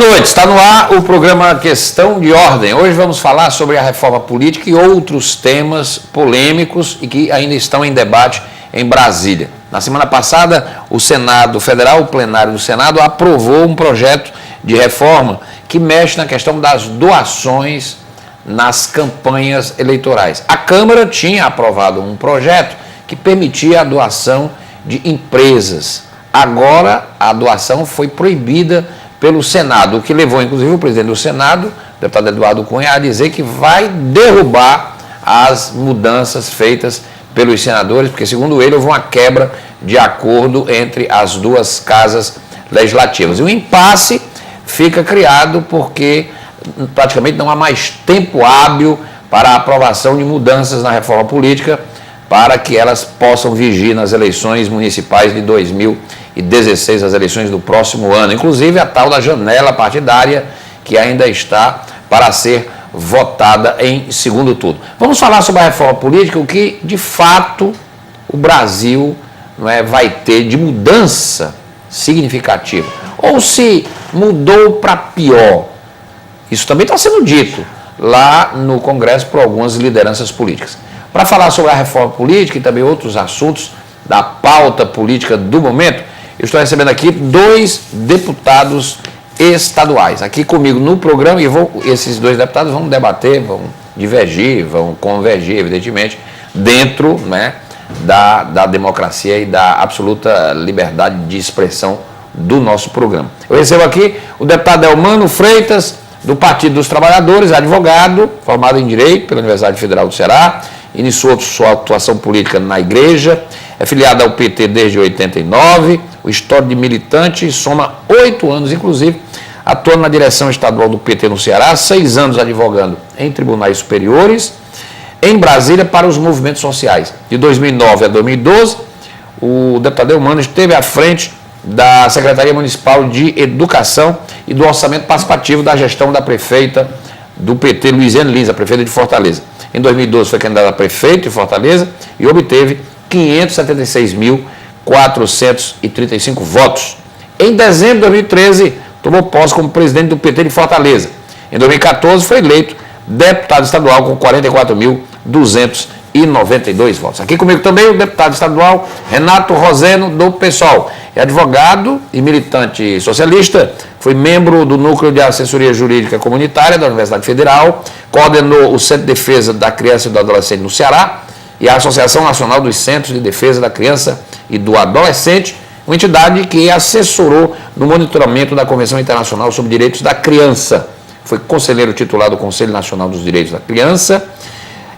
noite, está no ar o programa Questão de Ordem. Hoje vamos falar sobre a reforma política e outros temas polêmicos e que ainda estão em debate em Brasília. Na semana passada, o Senado Federal, o plenário do Senado, aprovou um projeto de reforma que mexe na questão das doações nas campanhas eleitorais. A Câmara tinha aprovado um projeto que permitia a doação de empresas. Agora, a doação foi proibida pelo Senado, o que levou, inclusive, o presidente do Senado, o deputado Eduardo Cunha, a dizer que vai derrubar as mudanças feitas pelos senadores, porque, segundo ele, houve uma quebra de acordo entre as duas casas legislativas. E o impasse fica criado porque praticamente não há mais tempo hábil para a aprovação de mudanças na reforma política para que elas possam vigir nas eleições municipais de 2016, as eleições do próximo ano. Inclusive a tal da janela partidária que ainda está para ser votada em segundo turno. Vamos falar sobre a reforma política, o que de fato o Brasil vai ter de mudança significativa. Ou se mudou para pior. Isso também está sendo dito lá no Congresso por algumas lideranças políticas. Para falar sobre a reforma política e também outros assuntos da pauta política do momento, eu estou recebendo aqui dois deputados estaduais. Aqui comigo no programa, e esses dois deputados vão debater, vão divergir, vão convergir, evidentemente, dentro da democracia e da absoluta liberdade de expressão do nosso programa. Eu recebo aqui o deputado Elmano Freitas, do Partido dos Trabalhadores, advogado, formado em Direito pela Universidade Federal do Ceará, iniciou sua atuação política na igreja, é filiado ao PT desde 89, o histórico de militante soma 8 anos, inclusive, atuando na direção estadual do PT no Ceará, 6 anos advogando em tribunais superiores, em Brasília para os movimentos sociais. De 2009 a 2012, o deputado Elmano esteve à frente da Secretaria Municipal de Educação e do Orçamento Participativo da gestão da prefeita do PT, Luiziane Lins, a prefeita de Fortaleza. Em 2012 foi candidato a prefeito de Fortaleza e obteve 576.435 votos. Em dezembro de 2013, tomou posse como presidente do PT de Fortaleza. Em 2014 foi eleito deputado estadual com 44.292 votos. Aqui comigo também o deputado estadual Renato Roseno, do PSOL. É advogado e militante socialista, foi membro do Núcleo de Assessoria Jurídica Comunitária da Universidade Federal, coordenou o Centro de Defesa da Criança e do Adolescente no Ceará e a Associação Nacional dos Centros de Defesa da Criança e do Adolescente, uma entidade que assessorou no monitoramento da Convenção Internacional sobre Direitos da Criança. Foi conselheiro titular do Conselho Nacional dos Direitos da Criança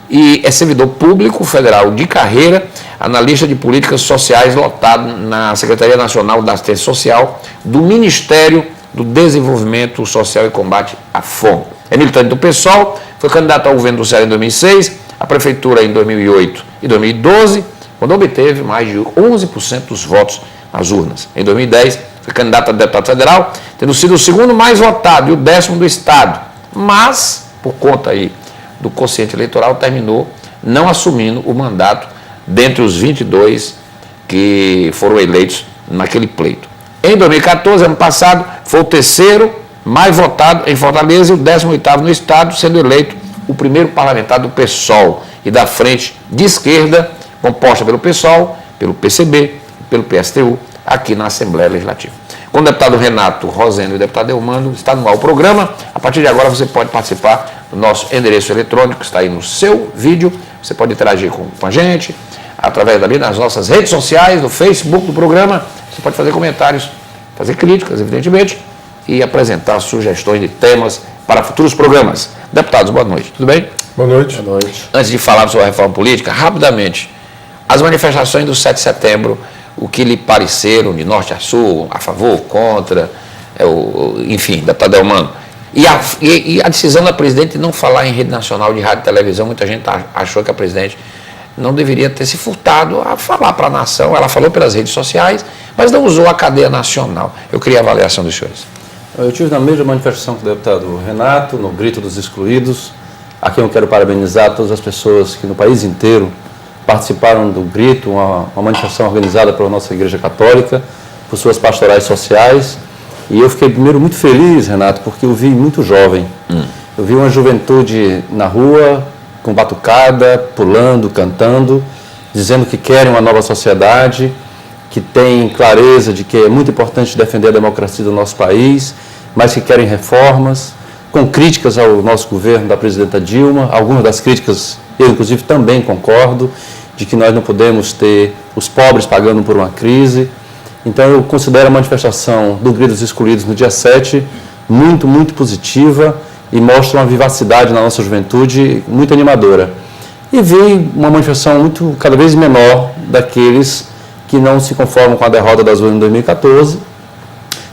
e é servidor público federal de carreira, analista de políticas sociais lotado na Secretaria Nacional da Assistência Social do Ministério do Desenvolvimento Social e Combate à Fome. É militante do PSOL, foi candidato ao governo do Ceará em 2006, à prefeitura em 2008 e 2012, quando obteve mais de 11% dos votos nas urnas. Em 2010, foi candidato a deputado federal, tendo sido o segundo mais votado e o 10º do Estado, mas, por conta aí do quociente eleitoral, terminou não assumindo o mandato dentre os 22 que foram eleitos naquele pleito. Em 2014, ano passado, foi o terceiro mais votado em Fortaleza e o 18º no Estado, sendo eleito o primeiro parlamentar do PSOL e da frente de esquerda, composta pelo PSOL, pelo PCB e pelo PSTU, aqui na Assembleia Legislativa. Com o deputado Renato Roseno e o deputado Elmano, está no ar o programa. A partir de agora você pode participar do nosso endereço eletrônico, que está aí no seu vídeo. Você pode interagir com a gente, através dali das nossas redes sociais, no Facebook do programa. Você pode fazer comentários, fazer críticas, evidentemente, e apresentar sugestões de temas para futuros programas. Deputados, boa noite. Tudo bem? Boa noite. Boa noite. Antes de falar sobre a reforma política, rapidamente, as manifestações do 7 de setembro, o que lhe pareceram de norte a sul, a favor, contra, enfim, deputado Elmano. E a decisão da presidente de não falar em rede nacional de rádio e televisão, muita gente achou que a presidente não deveria ter se furtado a falar para a nação. Ela falou pelas redes sociais, mas não usou a cadeia nacional. Eu queria a avaliação dos senhores. Eu estive na mesma manifestação que o deputado Renato, no Grito dos Excluídos, a quem eu quero parabenizar todas as pessoas que no país inteiro participaram do Grito, uma manifestação organizada pela nossa Igreja Católica, por suas pastorais sociais, E eu fiquei primeiro muito feliz, Renato, porque eu vi muito jovem. Eu vi uma juventude na rua, com batucada, pulando, cantando, dizendo que querem uma nova sociedade, que tem clareza de que é muito importante defender a democracia do nosso país, mas que querem reformas, com críticas ao nosso governo da presidenta Dilma. Algumas das críticas eu, inclusive, também concordo, de que nós não podemos ter os pobres pagando por uma crise. Então, eu considero a manifestação do Grito dos Excluídos no dia 7 muito, muito positiva e mostra uma vivacidade na nossa juventude muito animadora. E vi uma manifestação cada vez menor daqueles que não se conformam com a derrota das urnas em 2014,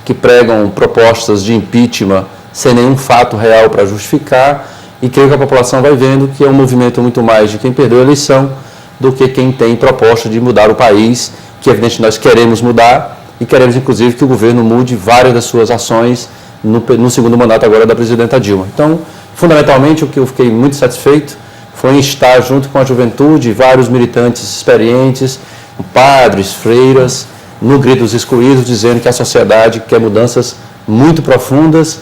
que pregam propostas de impeachment sem nenhum fato real para justificar, e creio que a população vai vendo que é um movimento muito mais de quem perdeu a eleição do que quem tem proposta de mudar o país, que evidentemente nós queremos mudar e queremos inclusive que o governo mude várias das suas ações no segundo mandato agora da presidenta Dilma. Então, fundamentalmente, o que eu fiquei muito satisfeito foi em estar junto com a juventude, vários militantes experientes, padres, freiras, no Grito dos Excluídos, dizendo que a sociedade quer mudanças muito profundas,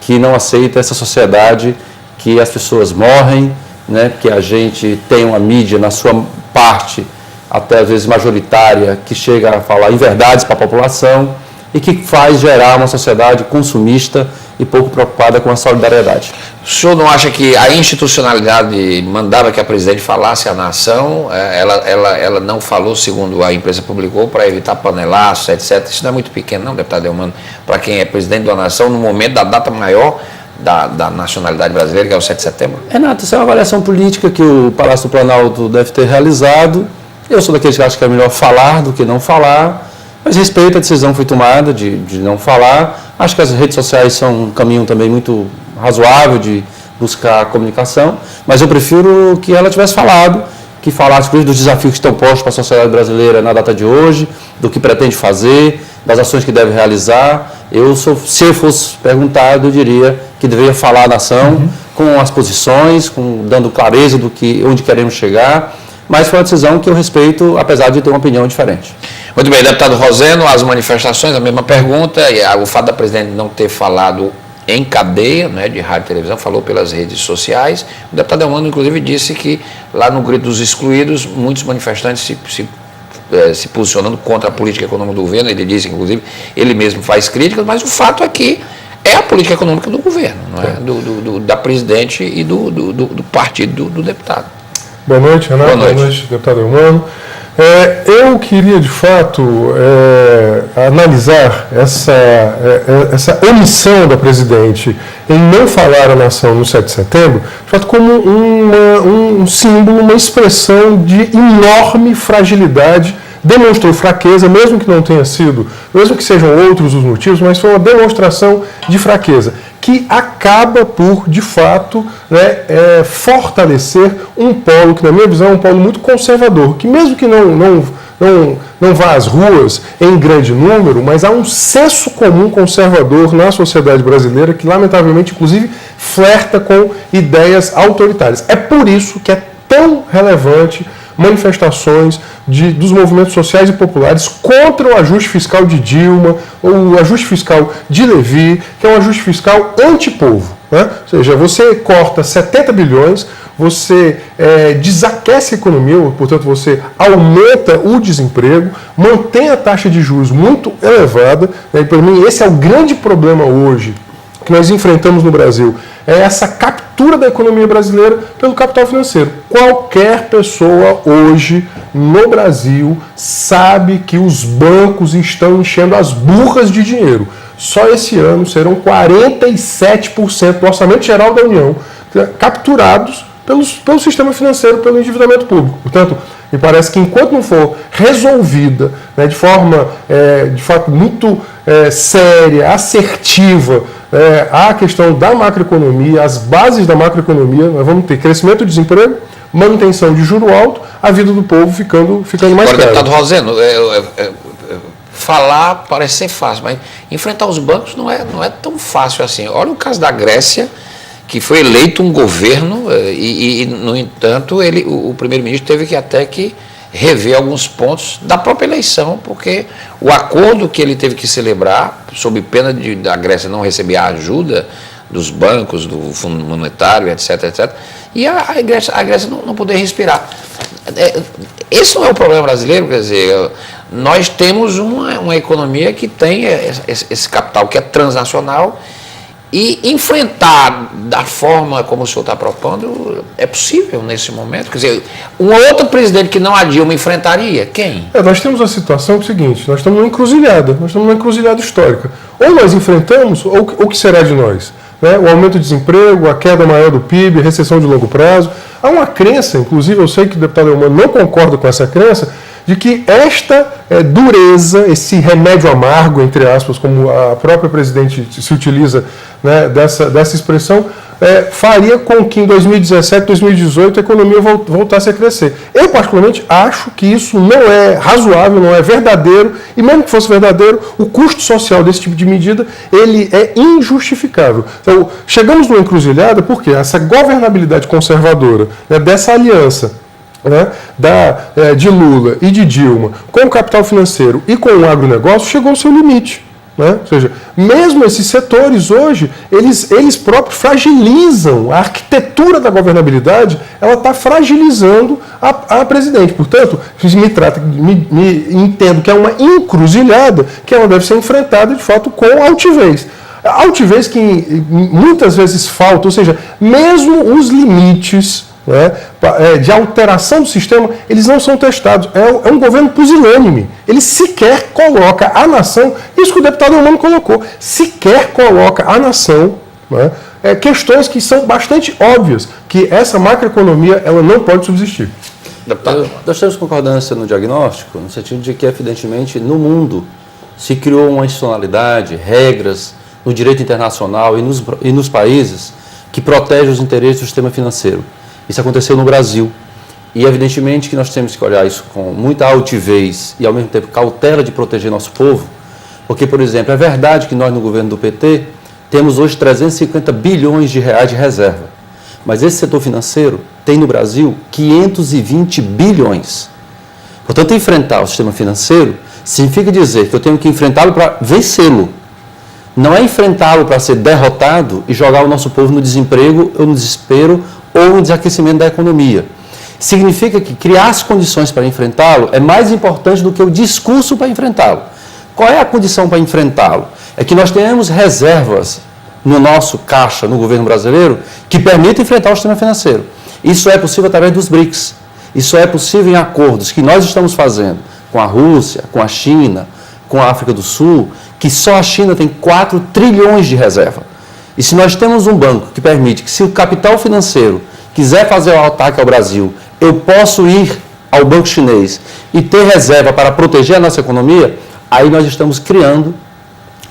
que não aceita essa sociedade que as pessoas morrem, né, que a gente tem uma mídia na sua parte, até às vezes majoritária, que chega a falar inverdades para a população e que faz gerar uma sociedade consumista e pouco preocupada com a solidariedade. O senhor não acha que a institucionalidade mandava que a presidente falasse à nação, ela não falou, segundo a imprensa publicou, para evitar panelaços, etc. Isso não é muito pequeno, não, deputado Delmano, para quem é presidente da nação no momento da data maior da nacionalidade brasileira, que é o 7 de setembro? Renato, isso é uma avaliação política que o Palácio do Planalto deve ter realizado. Eu sou daqueles que acham que é melhor falar do que não falar, mas respeito a decisão que foi tomada de não falar. Acho que as redes sociais são um caminho também muito razoável de buscar comunicação, mas eu prefiro que ela tivesse falado, que falasse dos desafios que estão postos para a sociedade brasileira na data de hoje, do que pretende fazer, das ações que deve realizar. Se eu fosse perguntado, eu diria que deveria falar à nação com as posições, dando clareza onde queremos chegar, mas foi uma decisão que eu respeito, apesar de ter uma opinião diferente. Muito bem, deputado Roseno, as manifestações, a mesma pergunta, e o fato da presidente não ter falado em cadeia, né, de rádio e televisão, falou pelas redes sociais. O deputado Delmano, inclusive, disse que lá no Grito dos Excluídos, muitos manifestantes se posicionando contra a política econômica do governo. Ele disse, inclusive, ele mesmo faz críticas, mas o fato é que é a política econômica do governo, não é? Da presidente e do partido do deputado. Boa noite, Renato. Boa noite, deputado Delmano. Eu queria, de fato, analisar essa omissão da presidente em não falar à nação no 7 de setembro, de fato, como um símbolo, uma expressão de enorme fragilidade. Demonstrou fraqueza, mesmo que não tenha sido, mesmo que sejam outros os motivos, mas foi uma demonstração de fraqueza, que acaba por, de fato, fortalecer um polo, que na minha visão é um polo muito conservador, que mesmo que não vá às ruas em grande número, mas há um senso comum conservador na sociedade brasileira que, lamentavelmente, inclusive, flerta com ideias autoritárias. É por isso que é tão relevante manifestações dos movimentos sociais e populares contra o ajuste fiscal de Dilma, ou o ajuste fiscal de Levi, que é um ajuste fiscal antipovo, né? Ou seja, você corta 70 bilhões, você desaquece a economia, portanto você aumenta o desemprego, mantém a taxa de juros muito elevada, né? E para mim esse é o grande problema hoje que nós enfrentamos no Brasil, é essa captura da economia brasileira pelo capital financeiro. Qualquer pessoa hoje no Brasil sabe que os bancos estão enchendo as burras de dinheiro. Só esse ano serão 47% do orçamento geral da União capturados pelo sistema financeiro, pelo endividamento público. Portanto, me parece que enquanto não for resolvida, né, de forma, de fato, muito séria, assertiva, a questão da macroeconomia, as bases da macroeconomia, nós vamos ter crescimento do desemprego, manutenção de juro alto, a vida do povo ficando mais cara. Deputado Roseno, falar parece ser fácil, mas enfrentar os bancos não é tão fácil assim. Olha o caso da Grécia, que foi eleito um governo e no entanto, o primeiro-ministro teve que rever alguns pontos da própria eleição, porque o acordo que ele teve que celebrar, sob pena da Grécia não receber a ajuda dos bancos, do Fundo Monetário, etc., etc., e a Grécia não poder respirar. Esse não é o problema brasileiro, quer dizer, nós temos uma economia que tem esse capital que é transnacional, e enfrentar da forma como o senhor está propondo é possível nesse momento? Quer dizer, um outro presidente que não a Dilma enfrentaria, quem? Nós temos a situação que é o seguinte, nós estamos numa encruzilhada histórica. Ou nós enfrentamos, ou o que será de nós? Né? O aumento do desemprego, a queda maior do PIB, a recessão de longo prazo. Há uma crença, inclusive eu sei que o deputado Eumano não concorda com essa crença, de que esta dureza, esse remédio amargo, entre aspas, como a própria presidente se utiliza, né, dessa expressão, faria com que em 2017, 2018 a economia voltasse a crescer. Eu, particularmente, acho que isso não é razoável, não é verdadeiro, e mesmo que fosse verdadeiro, o custo social desse tipo de medida, ele é injustificável. Então, chegamos numa encruzilhada porque essa governabilidade conservadora, né, dessa aliança, né, de Lula e de Dilma com o capital financeiro e com o agronegócio chegou ao seu limite. Né? Ou seja, mesmo esses setores hoje, eles próprios fragilizam a arquitetura da governabilidade, ela está fragilizando a presidente. Portanto, entendo que é uma encruzilhada que ela deve ser enfrentada, de fato, com altivez. A altivez que muitas vezes falta, ou seja, mesmo os limites, né, de alteração do sistema, eles não são testados. É um governo pusilânime. Ele sequer coloca a nação, isso que o deputado Eumano colocou, sequer coloca a nação, né, questões que são bastante óbvias, que essa macroeconomia ela não pode subsistir. Nós temos concordância no diagnóstico, no sentido de que, evidentemente, no mundo se criou uma institucionalidade, regras no direito internacional e nos países que protege os interesses do sistema financeiro. Isso aconteceu no Brasil e, evidentemente, que nós temos que olhar isso com muita altivez e, ao mesmo tempo, cautela de proteger nosso povo, porque, por exemplo, é verdade que nós, no governo do PT, temos hoje 350 bilhões de reais de reserva, mas esse setor financeiro tem, no Brasil, 520 bilhões. Portanto, enfrentar o sistema financeiro significa dizer que eu tenho que enfrentá-lo para vencê-lo. Não é enfrentá-lo para ser derrotado e jogar o nosso povo no desemprego ou no desespero ou no desaquecimento da economia. Significa que criar as condições para enfrentá-lo é mais importante do que o discurso para enfrentá-lo. Qual é a condição para enfrentá-lo? É que nós tenhamos reservas no nosso caixa, no governo brasileiro, que permitam enfrentar o sistema financeiro. Isso é possível através dos BRICS. Isso é possível em acordos que nós estamos fazendo com a Rússia, com a China, com a África do Sul, que só a China tem 4 trilhões de reserva. E se nós temos um banco que permite que, se o capital financeiro quiser fazer o ataque ao Brasil, eu posso ir ao banco chinês e ter reserva para proteger a nossa economia, aí nós estamos criando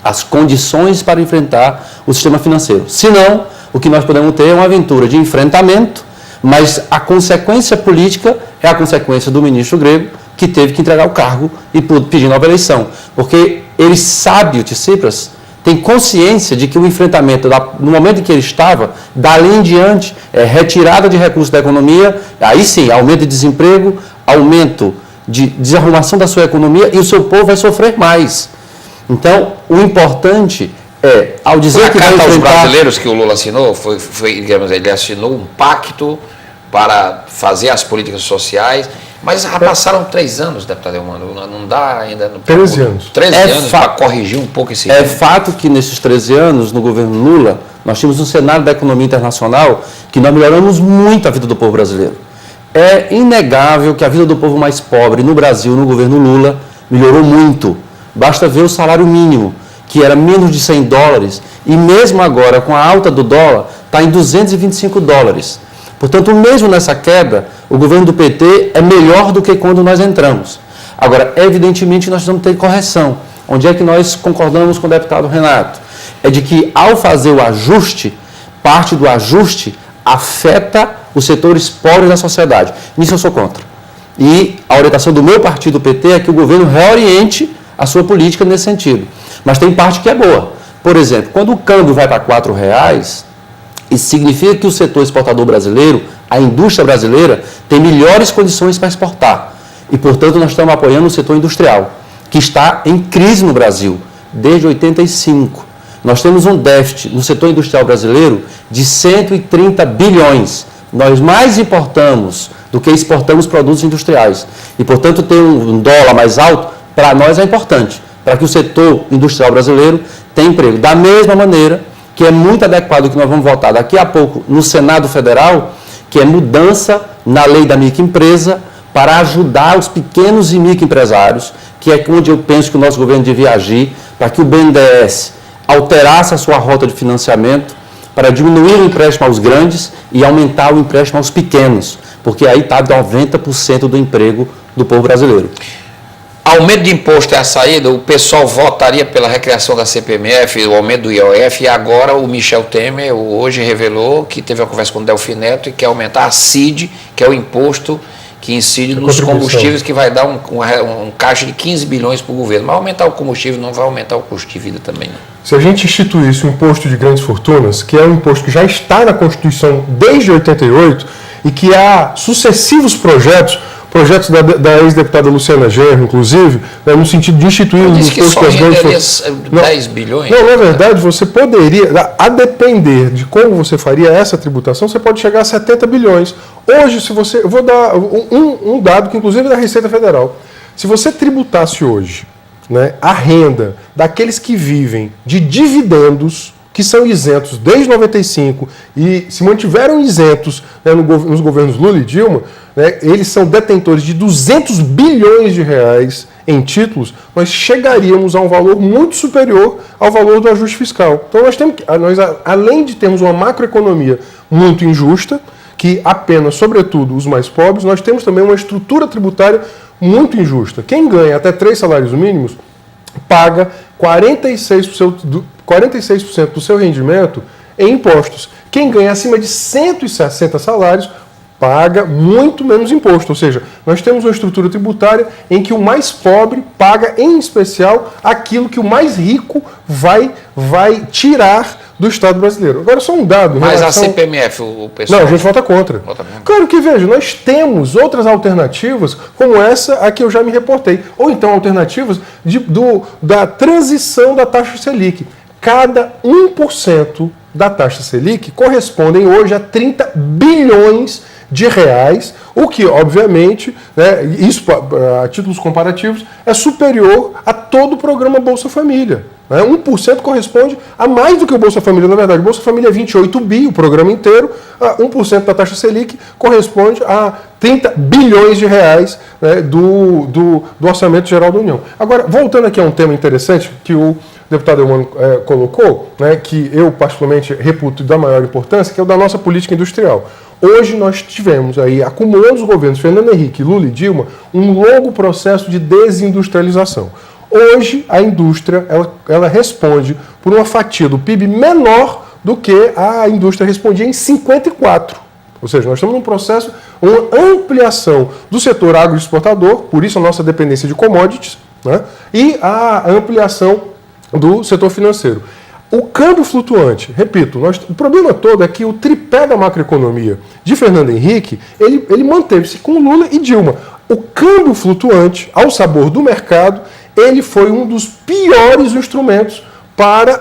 as condições para enfrentar o sistema financeiro. Senão, o que nós podemos ter é uma aventura de enfrentamento, mas a consequência política é a consequência do ministro grego, que teve que entregar o cargo e pedir nova eleição. Porque ele sabe, o Tsipras, tem consciência de que o enfrentamento, no momento em que ele estava, dali em diante, retirada de recursos da economia, aí sim, aumento de desemprego, aumento de desarrumação da sua economia, e o seu povo vai sofrer mais. Então, o importante é, ao dizer que vai enfrentar... Os brasileiros que o Lula assinou, digamos, ele assinou um pacto para fazer as políticas sociais, mas já passaram 3 anos, deputado Eumano, não dá ainda... 13 anos. 13 anos para corrigir um pouco esse... É fato que nesses 13 anos, no governo Lula, nós tínhamos um cenário da economia internacional que nós melhoramos muito a vida do povo brasileiro. É inegável que a vida do povo mais pobre no Brasil, no governo Lula, melhorou muito. Basta ver o salário mínimo, que era menos de $100, e mesmo agora, com a alta do dólar, está em $225. Portanto, mesmo nessa queda, o governo do PT é melhor do que quando nós entramos. Agora, evidentemente, nós vamos ter correção. Onde é que nós concordamos com o deputado Renato? É de que, ao fazer o ajuste, parte do ajuste afeta os setores pobres da sociedade. Nisso eu sou contra. E a orientação do meu partido, o PT, é que o governo reoriente a sua política nesse sentido. Mas tem parte que é boa. Por exemplo, quando o câmbio vai para R$4, isso significa que o setor exportador brasileiro, a indústria brasileira, tem melhores condições para exportar. E, portanto, nós estamos apoiando o setor industrial, que está em crise no Brasil, desde 85. Nós temos um déficit no setor industrial brasileiro de 130 bilhões. Nós mais importamos do que exportamos produtos industriais. E, portanto, ter um dólar mais alto, para nós é importante, para que o setor industrial brasileiro tenha emprego. Da mesma maneira que é muito adequado o que nós vamos votar daqui a pouco no Senado Federal, que é mudança na lei da microempresa para ajudar os pequenos e microempresários, que é onde eu penso que o nosso governo devia agir, para que o BNDES alterasse a sua rota de financiamento para diminuir o empréstimo aos grandes e aumentar o empréstimo aos pequenos, porque aí está 90% do emprego do povo brasileiro. Aumento de imposto é a saída, o pessoal votaria pela recriação da CPMF, o aumento do IOF, e agora o Michel Temer hoje revelou que teve uma conversa com o Delfim Neto e quer aumentar a CID, que é o imposto que incide nos combustíveis, que vai dar um caixa de 15 bilhões para o governo. Mas aumentar o combustível não vai aumentar o custo de vida também, não. Se a gente instituísse o imposto de grandes fortunas, que é um imposto que já está na Constituição desde 88 e que há sucessivos projetos da ex-deputada Luciana Genro, inclusive, né, no sentido de instituir o imposto das grandes fortunas. 10 bilhões? Não, na verdade, você poderia, a depender de como você faria essa tributação, você pode chegar a 70 bilhões. Hoje, eu vou dar um dado que, inclusive, é da Receita Federal. Se você tributasse hoje, né, a renda daqueles que vivem de dividendos, que são isentos desde 95 e se mantiveram isentos, né, nos governos Lula e Dilma, né, eles são detentores de 200 bilhões de reais em títulos, nós chegaríamos a um valor muito superior ao valor do ajuste fiscal. Então nós além de termos uma macroeconomia muito injusta, que apenas, sobretudo, os mais pobres, nós temos também uma estrutura tributária muito injusta. Quem ganha até 3 salários mínimos paga 46% do seu rendimento em impostos. Quem ganha acima de 160 salários paga muito menos imposto. Ou seja, nós temos uma estrutura tributária em que o mais pobre paga, em especial, aquilo que o mais rico vai tirar do Estado brasileiro. Agora, só um dado. Mas a CPMF, o pessoal... Não, a gente vota contra. Claro que, veja, nós temos outras alternativas, como essa a que eu já me reportei. Ou então alternativas da transição da taxa Selic. Cada 1% da taxa Selic correspondem hoje a 30 bilhões de reais, o que, obviamente, né, isso a títulos comparativos, é superior a todo o programa Bolsa Família. 1% corresponde a mais do que o Bolsa Família, na verdade. O Bolsa Família é 28 bi, o programa inteiro, 1% da taxa Selic corresponde a 30 bilhões de reais, né, do Orçamento Geral da União. Agora, voltando aqui a um tema interessante que o deputado Eumano colocou, né, que eu particularmente reputo da maior importância, que é o da nossa política industrial. Hoje nós tivemos aí, acumulando os governos Fernando Henrique, Lula e Dilma, um longo processo de desindustrialização. Hoje a indústria ela responde por uma fatia do PIB menor do que a indústria respondia em 54. Ou seja, nós estamos num processo, uma ampliação do setor agroexportador, por isso a nossa dependência de commodities, né, e a ampliação do setor financeiro. O câmbio flutuante, repito, o problema todo é que o tripé da macroeconomia de Fernando Henrique, ele manteve-se com Lula e Dilma. O câmbio flutuante, ao sabor do mercado, ele foi um dos piores instrumentos para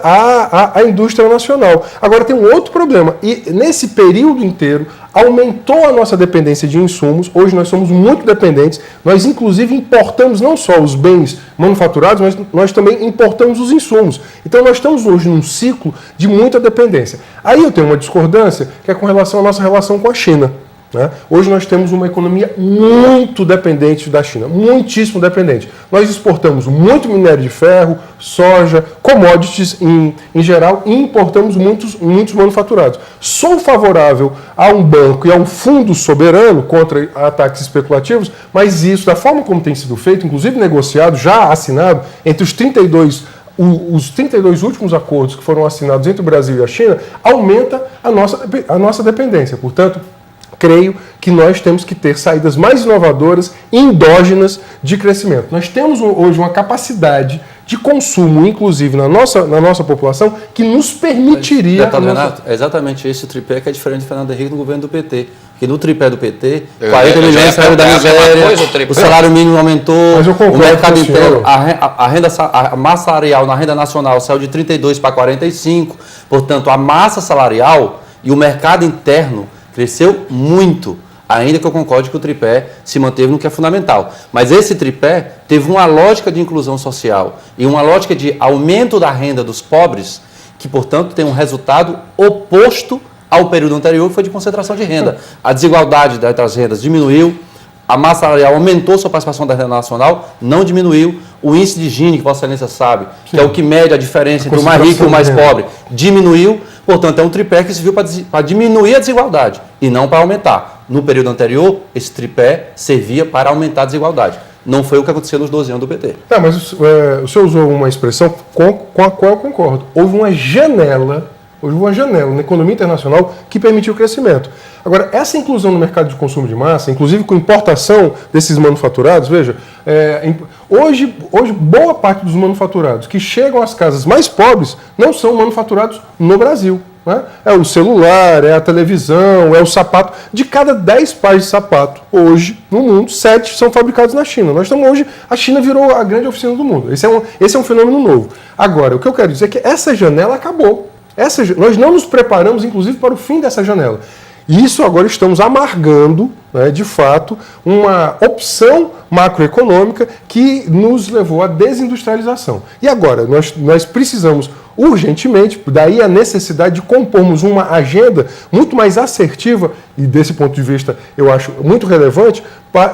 a indústria nacional. Agora tem um outro problema, e nesse período inteiro aumentou a nossa dependência de insumos. Hoje nós somos muito dependentes, nós inclusive importamos não só os bens manufaturados, mas nós também importamos os insumos. Então nós estamos hoje num ciclo de muita dependência. Aí eu tenho uma discordância, que é com relação à nossa relação com a China. Hoje nós temos uma economia muito dependente da China, muitíssimo dependente. Nós exportamos muito minério de ferro, soja, commodities em geral e importamos muitos manufaturados. Sou favorável a um banco e a um fundo soberano contra ataques especulativos, mas isso, da forma como tem sido feito, inclusive negociado, já assinado, entre os 32 últimos acordos que foram assinados entre o Brasil e a China, aumenta a nossa dependência. Portanto, creio que nós temos que ter saídas mais inovadoras e endógenas de crescimento. Nós temos hoje uma capacidade de consumo, inclusive na nossa população, que nos permitiria... Renato, é exatamente esse o tripé que é diferente do Fernando Henrique no governo do PT. Porque no tripé do PT, 40 milhões saíram da miséria, o salário mínimo aumentou, o mercado interno, a massa salarial na renda nacional saiu de 32 para 45, portanto, a massa salarial e o mercado interno cresceu muito, ainda que eu concorde que o tripé se manteve no que é fundamental. Mas esse tripé teve uma lógica de inclusão social e uma lógica de aumento da renda dos pobres, que, portanto, tem um resultado oposto ao período anterior, que foi de concentração de renda. A desigualdade das rendas diminuiu, a massa salarial aumentou sua participação da renda nacional, não diminuiu. O índice de Gini, que Vossa Excelência sabe, que é o que mede a diferença entre o mais rico e o mais pobre, diminuiu. Portanto, é um tripé que se viu para diminuir a desigualdade e não para aumentar. No período anterior, esse tripé servia para aumentar a desigualdade. Não foi o que aconteceu nos 12 anos do PT. Tá, mas o senhor usou uma expressão com a qual eu concordo. Houve uma janela na economia internacional que permitiu o crescimento. Agora, essa inclusão no mercado de consumo de massa, inclusive com importação desses manufaturados, veja, hoje boa parte dos manufaturados que chegam às casas mais pobres não são manufaturados no Brasil. Né? É o celular, é a televisão, é o sapato. De cada 10 pares de sapato, hoje, no mundo, 7 são fabricados na China. Nós estamos hoje, a China virou a grande oficina do mundo. Esse é um fenômeno novo. Agora, o que eu quero dizer é que essa janela acabou. Nós não nos preparamos, inclusive, para o fim dessa janela. E isso agora estamos amargando, né, de fato, uma opção macroeconômica que nos levou à desindustrialização. E agora, nós precisamos urgentemente, daí a necessidade de compormos uma agenda muito mais assertiva, e desse ponto de vista eu acho muito relevante,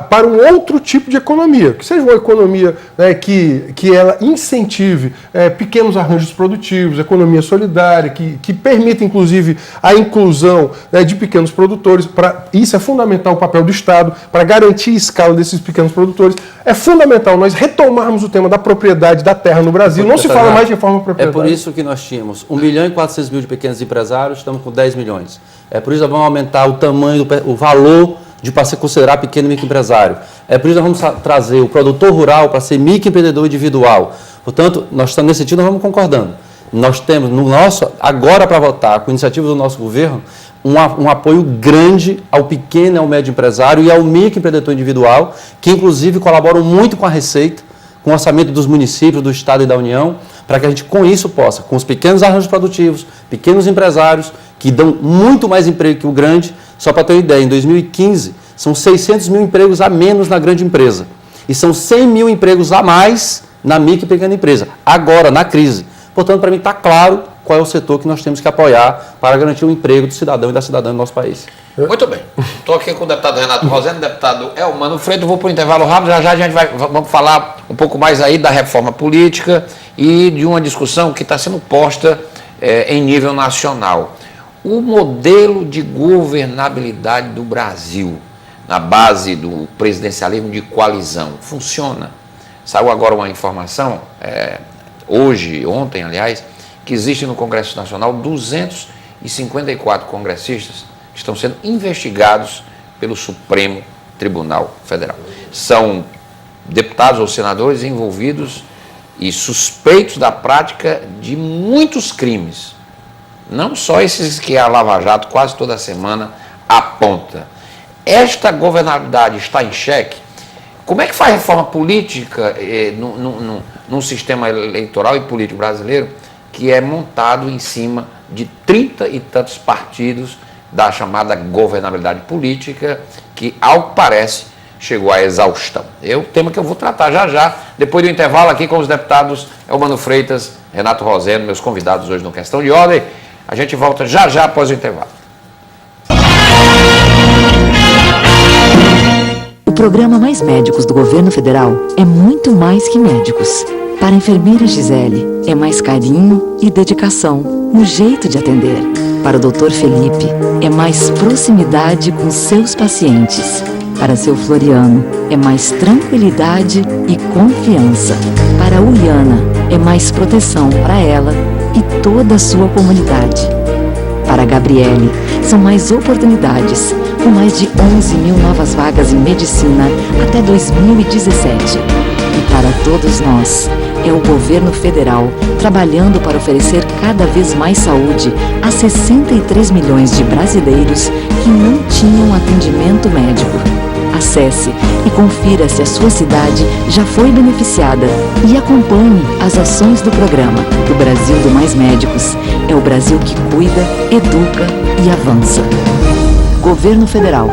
para um outro tipo de economia, que seja uma economia, né, que ela incentive pequenos arranjos produtivos, economia solidária, que permita inclusive a inclusão, né, de pequenos produtores. Isso é fundamental, o papel do Estado, para garantir a escala desses pequenos produtores. É fundamental nós retomarmos o tema da propriedade da terra no Brasil. Não se fala mais de reforma proprietária. É por isso que nós tínhamos 1.400.000 de pequenos empresários, estamos com 10 milhões. É por isso que nós vamos aumentar o tamanho, o valor para se considerar pequeno microempresário. É por isso que nós vamos trazer o produtor rural para ser microempreendedor individual. Portanto, nesse sentido, nós vamos concordando. Nós temos, agora para votar, com iniciativa do nosso governo, um apoio grande ao pequeno e ao médio empresário e ao microempreendedor individual, que inclusive colaboram muito com a Receita, com o orçamento dos municípios, do Estado e da União, para que a gente, com isso, possa, com os pequenos arranjos produtivos, pequenos empresários, que dão muito mais emprego que o grande. Só para ter uma ideia, em 2015, são 600 mil empregos a menos na grande empresa. E são 100 mil empregos a mais na micro e pequena empresa, agora, na crise. Portanto, para mim está claro qual é o setor que nós temos que apoiar para garantir o emprego do cidadão e da cidadã do nosso país. Muito bem. Estou aqui com o deputado Renato Rosendo, deputado Elmano Freitas. Vou para o intervalo rápido, já a gente vamos falar um pouco mais aí da reforma política e de uma discussão que está sendo posta em nível nacional. O modelo de governabilidade do Brasil, na base do presidencialismo de coalizão, funciona? Saiu agora uma informação, ontem, aliás, que existe no Congresso Nacional 254 congressistas que estão sendo investigados pelo Supremo Tribunal Federal. São deputados ou senadores envolvidos e suspeitos da prática de muitos crimes. Não só esses que a Lava Jato quase toda semana aponta. Esta governabilidade está em xeque. Como é que faz reforma política num sistema eleitoral e político brasileiro que é montado em cima de 30 e tantos partidos da chamada governabilidade política, que, ao que parece, chegou à exaustão? É o tema que eu vou tratar já, depois do intervalo aqui com os deputados Elmano Freitas, Renato Rosendo, meus convidados hoje no Questão de Ordem. A gente volta já após o intervalo. O programa Mais Médicos do Governo Federal é muito mais que médicos. Para a enfermeira Gisele, é mais carinho e dedicação no jeito de atender. Para o Dr. Felipe, é mais proximidade com seus pacientes. Para seu Floriano, é mais tranquilidade e confiança. Para a Uliana, é mais proteção para ela e toda a sua comunidade. Para a Gabriele, são mais oportunidades, com mais de 11 mil novas vagas em medicina até 2017. E para todos nós, É o governo federal trabalhando para oferecer cada vez mais saúde a 63 milhões de brasileiros que não tinham atendimento médico. Acesse e confira se a sua cidade já foi beneficiada e acompanhe as ações do programa. O Brasil do Mais Médicos é o Brasil que cuida, educa e avança. Governo Federal.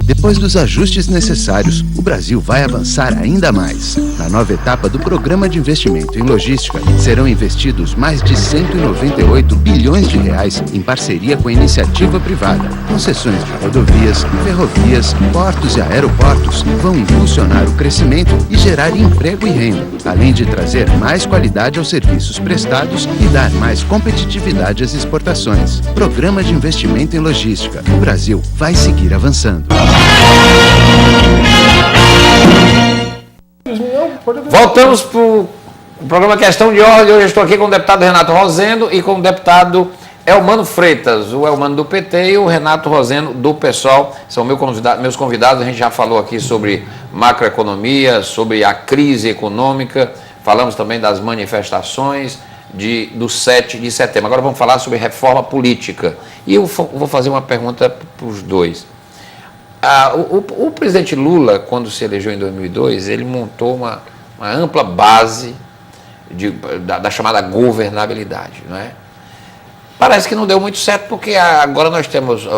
Depois dos ajustes necessários, o Brasil vai avançar ainda mais. Na nova etapa do Programa de Investimento em Logística, serão investidos mais de 198 bilhões de reais em parceria com a iniciativa privada. Concessões de rodovias, ferrovias, portos e aeroportos vão impulsionar o crescimento e gerar emprego e renda, além de trazer mais qualidade aos serviços prestados e dar mais competitividade às exportações. Programa de Investimento em Logística. O Brasil vai seguir avançando. Voltamos para o programa Questão de Ordem. Hoje eu estou aqui com o deputado Renato Rosendo e com o deputado Elmano Freitas, o Elmano do PT e o Renato Rosendo do PSOL. São meus convidados. A gente já falou aqui sobre macroeconomia, sobre a crise econômica, falamos também das manifestações do 7 de setembro. Agora vamos falar sobre reforma política. E eu vou fazer uma pergunta para os dois. O presidente Lula, quando se elegeu em 2002, ele montou uma ampla base da chamada governabilidade, não é? Parece que não deu muito certo, porque agora nós temos,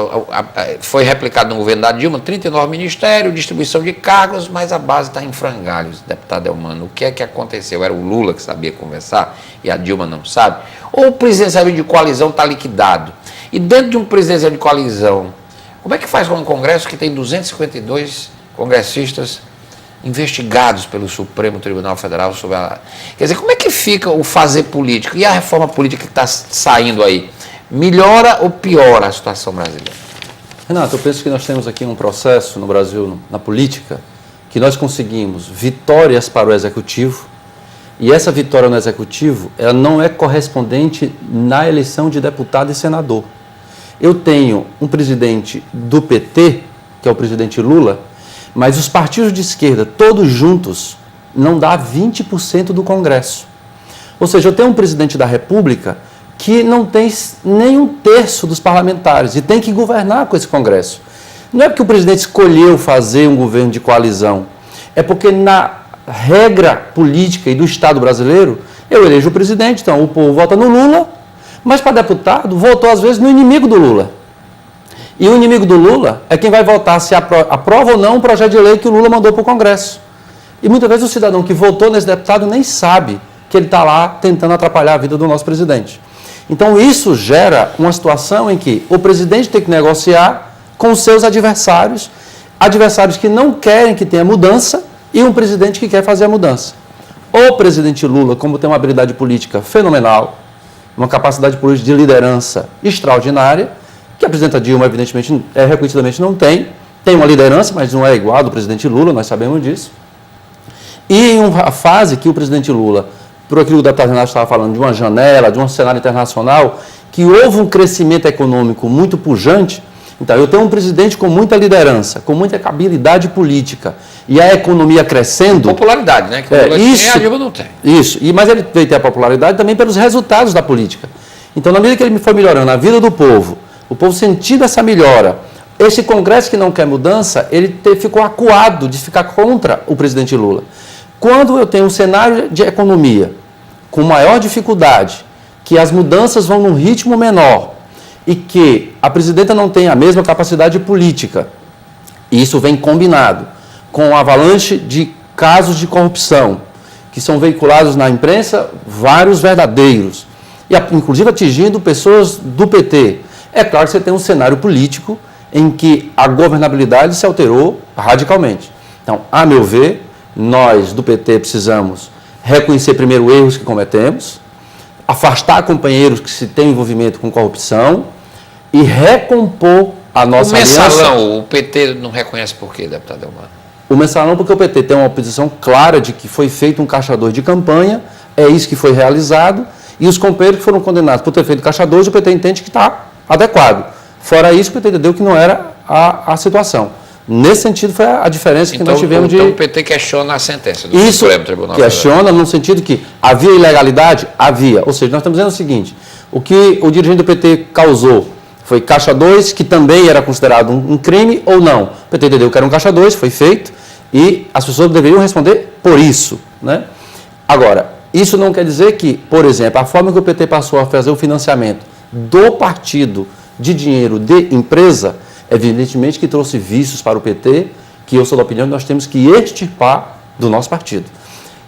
foi replicado no governo da Dilma, 39 ministérios, distribuição de cargos, mas a base está em frangalhos, deputado Elmano. O que é que aconteceu? Era o Lula que sabia conversar e a Dilma não sabe? Ou o presidencialismo de coalizão está liquidado? E dentro de um presidencialismo de coalizão, como é que faz com um Congresso que tem 252 congressistas investigados pelo Supremo Tribunal Federal sobre a... Quer dizer, como é que fica o fazer político? E a reforma política que está saindo aí? Melhora ou piora a situação brasileira? Renato, eu penso que nós temos aqui um processo no Brasil, na política, que nós conseguimos vitórias para o Executivo, e essa vitória no Executivo, ela não é correspondente na eleição de deputado e senador. Eu tenho um presidente do PT, que é o presidente Lula, mas os partidos de esquerda, todos juntos, não dá 20% do Congresso. Ou seja, eu tenho um presidente da República que não tem nem um terço dos parlamentares e tem que governar com esse Congresso. Não é porque o presidente escolheu fazer um governo de coalizão, é porque na regra política e do Estado brasileiro, eu elejo o presidente, então o povo vota no Lula, mas para deputado, votou às vezes no inimigo do Lula. E o inimigo do Lula é quem vai votar se aprova ou não um projeto de lei que o Lula mandou para o Congresso. E muitas vezes o cidadão que votou nesse deputado nem sabe que ele está lá tentando atrapalhar a vida do nosso presidente. Então isso gera uma situação em que o presidente tem que negociar com os seus adversários, adversários que não querem que tenha mudança e um presidente que quer fazer a mudança. O presidente Lula, como tem uma habilidade política fenomenal, uma capacidade política de liderança extraordinária, que a presidenta Dilma, evidentemente, reconhecidamente não tem. Tem uma liderança, mas não é igual a do presidente Lula, nós sabemos disso. E em uma fase que o presidente Lula, por aquilo que o deputado Renato estava falando, de uma janela, de um cenário internacional, que houve um crescimento econômico muito pujante. Então, eu tenho um presidente com muita liderança, com muita habilidade política, e a economia crescendo... Popularidade, né? Que o Lula tem, a Dilma não tem. Isso, mas ele veio ter a popularidade também pelos resultados da política. Então, na medida que ele foi melhorando a vida do povo, o povo sentindo essa melhora, esse Congresso que não quer mudança, ele ficou acuado de ficar contra o presidente Lula. Quando eu tenho um cenário de economia com maior dificuldade, que as mudanças vão num ritmo menor, e que a presidenta não tem a mesma capacidade política, e isso vem combinado com a avalanche de casos de corrupção, que são veiculados na imprensa, vários verdadeiros, e inclusive atingindo pessoas do PT. É claro que você tem um cenário político em que a governabilidade se alterou radicalmente. Então, a meu ver, nós do PT precisamos reconhecer primeiro erros que cometemos, afastar companheiros que se têm envolvimento com corrupção e recompor a nossa aliança. O mensalão, o PT não reconhece por quê, deputado Elmano? O mensalão porque o PT tem uma posição clara de que foi feito um caixa 2 de campanha, é isso que foi realizado, e os companheiros que foram condenados por ter feito caixa 2, o PT entende que está adequado. Fora isso, o PT entendeu que não era a situação. Nesse sentido foi a diferença que nós tivemos Então o PT questiona a sentença do Isso Supremo Tribunal Federal. questiona no sentido que havia ilegalidade? Havia. Ou seja, nós estamos dizendo o seguinte, o que o dirigente do PT causou foi caixa 2, que também era considerado um crime ou não? O PT entendeu que era um caixa 2, foi feito, e as pessoas deveriam responder por isso, né? Agora, isso não quer dizer que, por exemplo, a forma que o PT passou a fazer o financiamento do partido de dinheiro de empresa, evidentemente que trouxe vícios para o PT, que eu sou da opinião que nós temos que extirpar do nosso partido.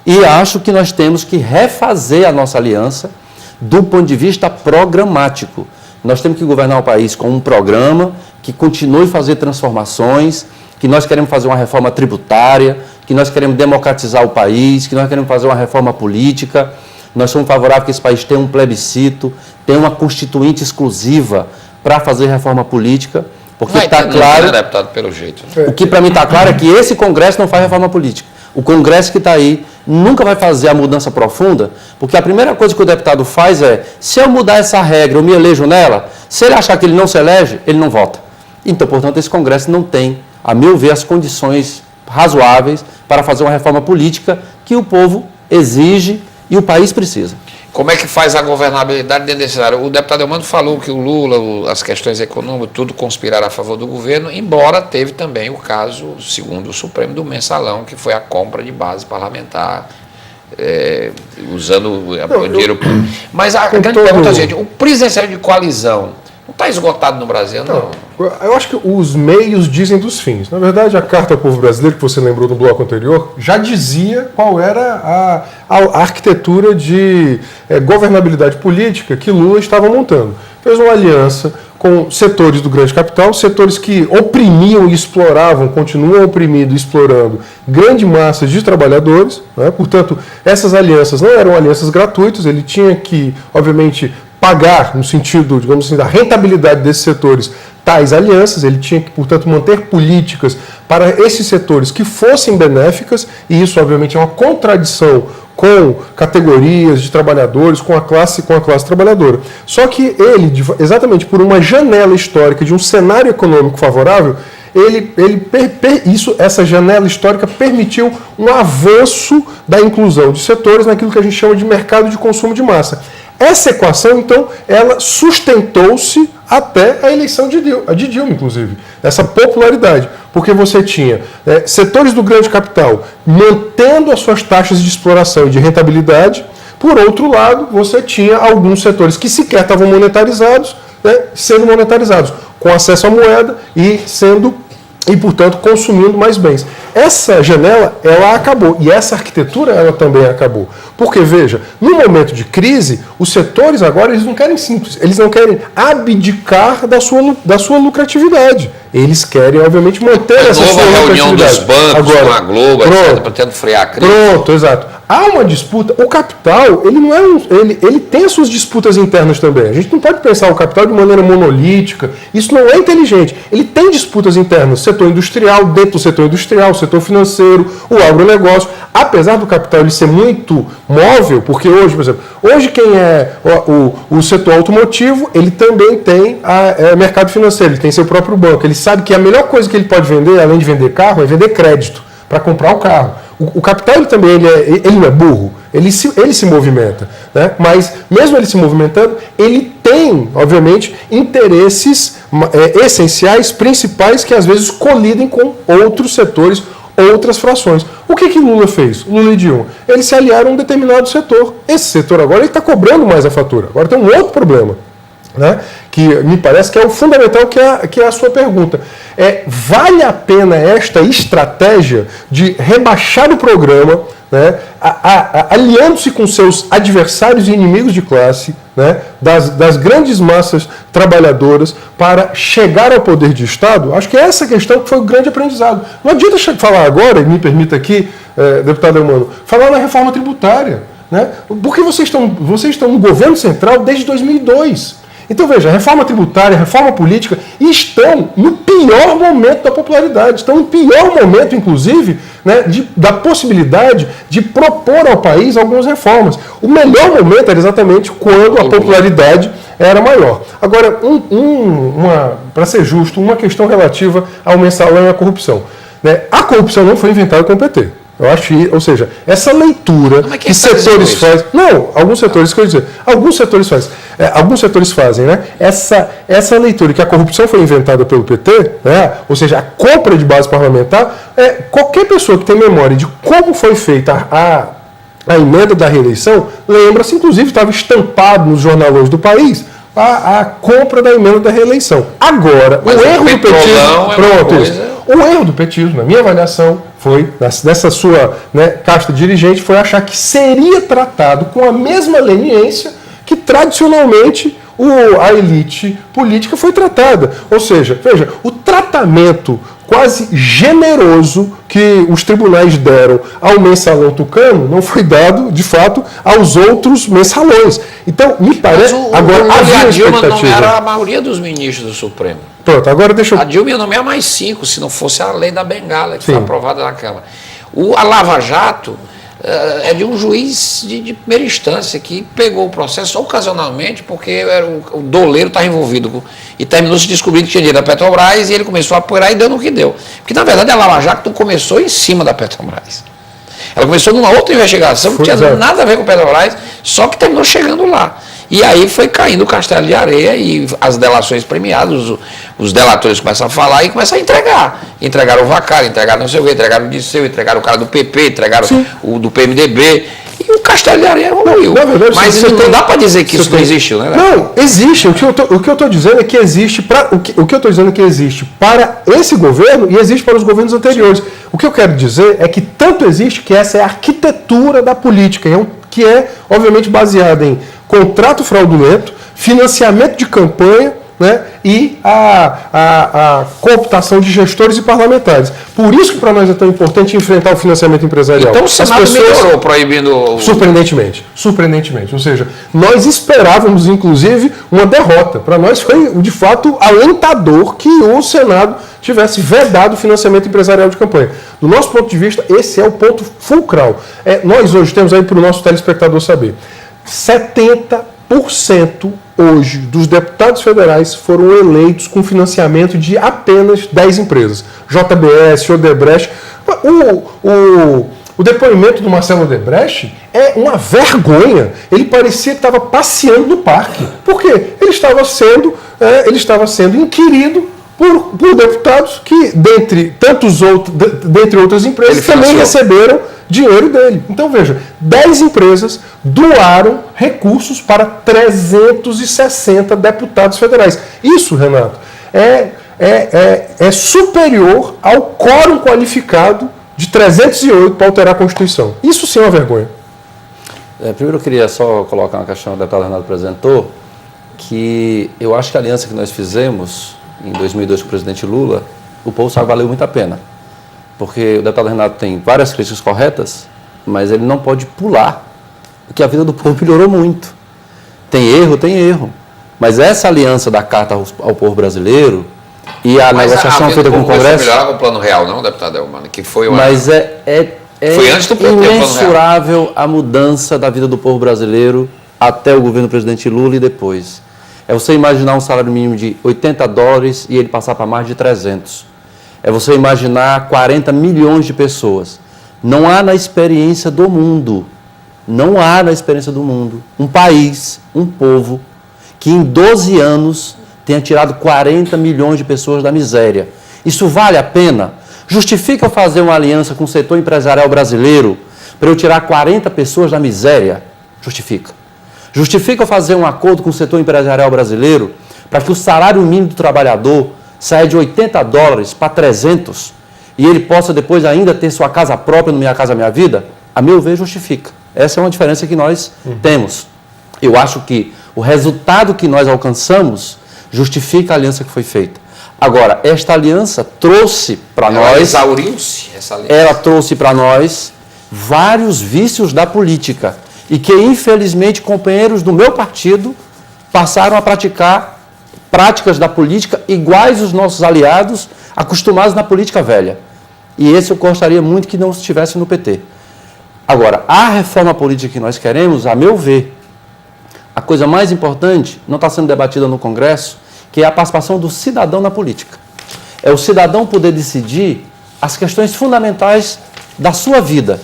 E acho que nós temos que refazer a nossa aliança do ponto de vista programático. Nós temos que governar o país com um programa que continue a fazer transformações, que nós queremos fazer uma reforma tributária, que nós queremos democratizar o país, que nós queremos fazer uma reforma política. Nós somos favoráveis que esse país tenha um plebiscito, tenha uma constituinte exclusiva para fazer reforma política. Porque está claro, né, deputado, pelo jeito. O que para mim está claro é que esse Congresso não faz reforma política. O Congresso que está aí nunca vai fazer a mudança profunda, porque a primeira coisa que o deputado faz é, se eu mudar essa regra, eu me elejo nela, se ele achar que ele não se elege, ele não vota. Então, portanto, esse Congresso não tem, a meu ver, as condições razoáveis para fazer uma reforma política que o povo exige e o país precisa. Como é que faz a governabilidade dentro desse cenário? O deputado Eumano falou que o Lula, as questões econômicas, tudo conspiraram a favor do governo, embora teve também o caso, segundo o Supremo, do mensalão, que foi a compra de base parlamentar, usando o dinheiro público. Mas a grande pergunta é, gente, o presidencialismo de coalizão não está esgotado no Brasil, não? Eu acho que os meios dizem dos fins. Na verdade, a Carta ao Povo Brasileiro, que você lembrou no bloco anterior, já dizia qual era a arquitetura de governabilidade política que Lula estava montando. Fez uma aliança com setores do grande capital, setores que oprimiam e exploravam, continuam oprimindo e explorando grande massa de trabalhadores, né? Portanto, essas alianças não eram alianças gratuitas, ele tinha que, obviamente, pagar, no sentido, digamos assim, da rentabilidade desses setores, tais alianças, ele tinha que, portanto, manter políticas para esses setores que fossem benéficas, e isso, obviamente, é uma contradição com categorias de trabalhadores, com a classe trabalhadora. Só que ele, exatamente por uma janela histórica de um cenário econômico favorável, essa janela histórica permitiu um avanço da inclusão de setores naquilo que a gente chama de mercado de consumo de massa. Essa equação, então, ela sustentou-se até a eleição de Dilma, inclusive. Essa popularidade. Porque você tinha setores do grande capital mantendo as suas taxas de exploração e de rentabilidade. Por outro lado, você tinha alguns setores que sequer estavam monetarizados, sendo monetarizados, com acesso à moeda e, portanto, consumindo mais bens. Essa janela, ela acabou. E essa arquitetura, ela também acabou. Porque, veja, no momento de crise, os setores agora, eles não querem simples, eles não querem abdicar da sua lucratividade. Eles querem, obviamente, manter essa sua lucratividade. A reunião dos bancos agora, com a Globo, etc., pretendo frear a crise. Pronto, exato. Há uma disputa. O capital, ele não é ele tem as suas disputas internas também. A gente não pode pensar o capital de maneira monolítica. Isso não é inteligente. Ele tem disputas internas. Setor industrial, dentro do setor industrial, setor financeiro, o agronegócio. Apesar do capital ele ser muito móvel, porque hoje, por exemplo, quem é o setor automotivo, ele também tem mercado financeiro, ele tem seu próprio banco. Ele sabe que a melhor coisa que ele pode vender, além de vender carro, é vender crédito para comprar o carro. O capital ele também ele não é burro, ele se movimenta, né? Mas mesmo ele se movimentando, ele tem, obviamente, interesses essenciais, principais, que às vezes colidem com outros setores, outras frações. O que Lula fez? Lula e Dilma. Eles se aliaram a um determinado setor. Esse setor agora está cobrando mais a fatura. Agora tem um outro problema, né? Que me parece que é o fundamental, que é a sua pergunta. Vale a pena esta estratégia de rebaixar o programa, né, aliando-se com seus adversários e inimigos de classe, né, das grandes massas trabalhadoras, para chegar ao poder de Estado? Acho que essa questão que foi o grande aprendizado. Não adianta falar agora, e me permita aqui, deputado Eumano, falar na reforma tributária, né, porque vocês estão no governo central desde 2002. Então, veja, reforma tributária, reforma política estão no pior momento da popularidade, estão no pior momento, inclusive, né, da possibilidade de propor ao país algumas reformas. O melhor momento era exatamente quando a popularidade era maior. Agora, para ser justo, uma questão relativa ao mensalão e à corrupção. Né? A corrupção não foi inventada com o PT. Eu acho, ou seja, essa leitura que setores fazem. Não, alguns setores, quer dizer, alguns setores fazem, né? Essa leitura que a corrupção foi inventada pelo PT, né? Ou seja, a compra de base parlamentar, qualquer pessoa que tem memória de como foi feita a emenda da reeleição, lembra-se, inclusive estava estampado nos jornalões do país, a compra da emenda da reeleição. Agora, o erro do petismo. O erro do petismo, na minha avaliação, foi, nessa sua casta dirigente, foi achar que seria tratado com a mesma leniência que tradicionalmente a elite política foi tratada. Ou seja, veja, o tratamento quase generoso que os tribunais deram ao mensalão tucano não foi dado, de fato, aos outros mensalões. Então, me parece... Agora, a Dilma nomeara a maioria dos ministros do Supremo. Pronto, agora deixa eu... A Dilma ia nomear mais 5, se não fosse a lei da bengala, que foi aprovada na Câmara. A Lava Jato é de um juiz de primeira instância que pegou o processo ocasionalmente porque o doleiro estava envolvido e terminou se descobrindo que tinha dinheiro da Petrobras e ele começou a apoiar e deu no que deu. Porque, na verdade, a Lava Jato não começou em cima da Petrobras. Ela começou numa outra investigação que não tinha nada a ver com a Petrobras, só que terminou chegando lá. E aí foi caindo o castelo de areia e as delações premiadas, os delatores começam a falar e começam a entregar. Entregaram o Vacari, entregaram não sei o quê, entregaram o Disseu, entregaram o cara do PP, entregaram o do PMDB. E o castelo de areia evoluiu. Mas não dá para dizer que isso não existiu, né? Não, existe. O que eu estou dizendo é que existe para esse governo e existe para os governos anteriores. O que eu quero dizer é que tanto existe que essa é a arquitetura da política, que é, obviamente, baseada em contrato fraudulento, financiamento de campanha, né, e a cooptação de gestores e parlamentares. Por isso que para nós é tão importante enfrentar o financiamento empresarial. Então o Senado melhorou proibindo... Surpreendentemente. Ou seja, nós esperávamos, inclusive, uma derrota. Para nós foi, de fato, alentador que o Senado tivesse vedado o financiamento empresarial de campanha. Do nosso ponto de vista, esse é o ponto fulcral. Nós hoje temos aí para o nosso telespectador saber, 70% hoje dos deputados federais foram eleitos com financiamento de apenas 10 empresas. JBS, Odebrecht. O depoimento do Marcelo Odebrecht é uma vergonha. Ele parecia que estava passeando no parque. Por quê? Ele estava sendo inquirido por deputados que, dentre outras empresas, também receberam dinheiro dele. Então, veja, 10 empresas doaram recursos para 360 deputados federais. Isso, Renato, é superior ao quórum qualificado de 308 para alterar a Constituição. Isso sim é uma vergonha. Primeiro eu queria só colocar uma questão que o deputado Renato apresentou, que eu acho que a aliança que nós fizemos em 2002 com o presidente Lula, o povo sabe que valeu muito a pena. Porque o deputado Renato tem várias críticas corretas, mas ele não pode pular, porque a vida do povo melhorou muito. Tem erro, mas essa aliança da Carta ao povo brasileiro e a negociação feita com o Congresso... Mas com o Plano Real, não, deputado Elmano? Que foi uma... Mas foi antes do PT, imensurável a mudança da vida do povo brasileiro até o governo do presidente Lula e depois. É você imaginar um salário mínimo de $80 e ele passar para mais de 300. É você imaginar 40 milhões de pessoas. Não há na experiência do mundo, um país, um povo, que em 12 anos tenha tirado 40 milhões de pessoas da miséria. Isso vale a pena? Justifica eu fazer uma aliança com o setor empresarial brasileiro para eu tirar 40 pessoas da miséria? Justifica. Justifica eu fazer um acordo com o setor empresarial brasileiro para que o salário mínimo do trabalhador saia de $80 para 300 e ele possa depois ainda ter sua casa própria no Minha Casa Minha Vida? A meu ver, justifica. Essa é uma diferença que nós temos. Eu acho que o resultado que nós alcançamos justifica a aliança que foi feita. Agora, esta aliança trouxe para nós... exauriu-se essa aliança. Ela trouxe para nós vários vícios da política e que, infelizmente, companheiros do meu partido passaram a praticar práticas da política iguais aos nossos aliados, acostumados na política velha. E esse eu gostaria muito que não estivesse no PT. Agora, a reforma política que nós queremos, a meu ver, a coisa mais importante não está sendo debatida no Congresso, que é a participação do cidadão na política. É o cidadão poder decidir as questões fundamentais da sua vida.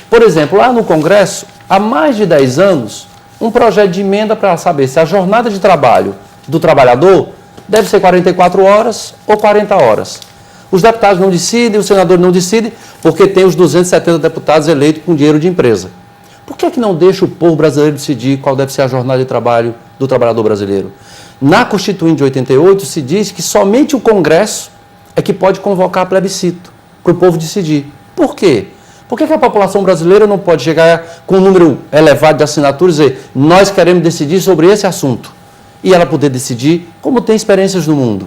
Por exemplo, lá no Congresso, há mais de 10 anos, um projeto de emenda para saber se a jornada de trabalho do trabalhador deve ser 44 horas ou 40 horas. Os deputados não decidem, o senador não decide, porque tem os 270 deputados eleitos com dinheiro de empresa. Por que não deixa o povo brasileiro decidir qual deve ser a jornada de trabalho do trabalhador brasileiro? Na Constituinte de 88 se diz que somente o Congresso é que pode convocar plebiscito para o povo decidir. Por quê? Por que a população brasileira não pode chegar com um número elevado de assinaturas e dizer nós queremos decidir sobre esse assunto? E ela poder decidir como tem experiências no mundo.